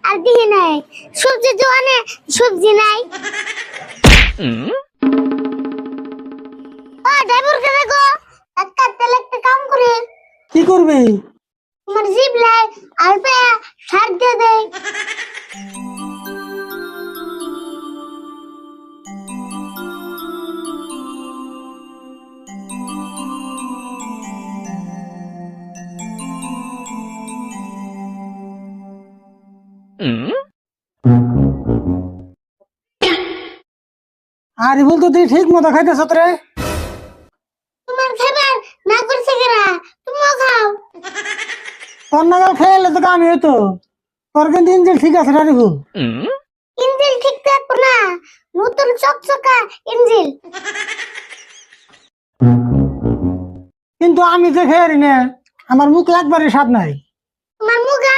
আর দিহি নাই সবজি দোকানে সবজি নাই ও ড্রাইভার কে দেখো একটা তেল একটা কাম করে কি করবি? আমার জিপ লাই আলপে সার দিয়ে দেয় আরে বল তো তুই ঠিক মতো খাইতেছ রে। তোমার খাবার না করছে কেরা তুমিও খাও তোর নাগাল খেয়ে তো কামি হইতো। তোর কিন্তু ইঞ্জিন ঠিক আছে রে ভুল। ইঞ্জিল ঠিক থাকবো না নতুন চকচকা ইঞ্জিল কিন্তু আমি যে খেয়ে না আমার মুখ একবারই স্বাদ নাই। তোমার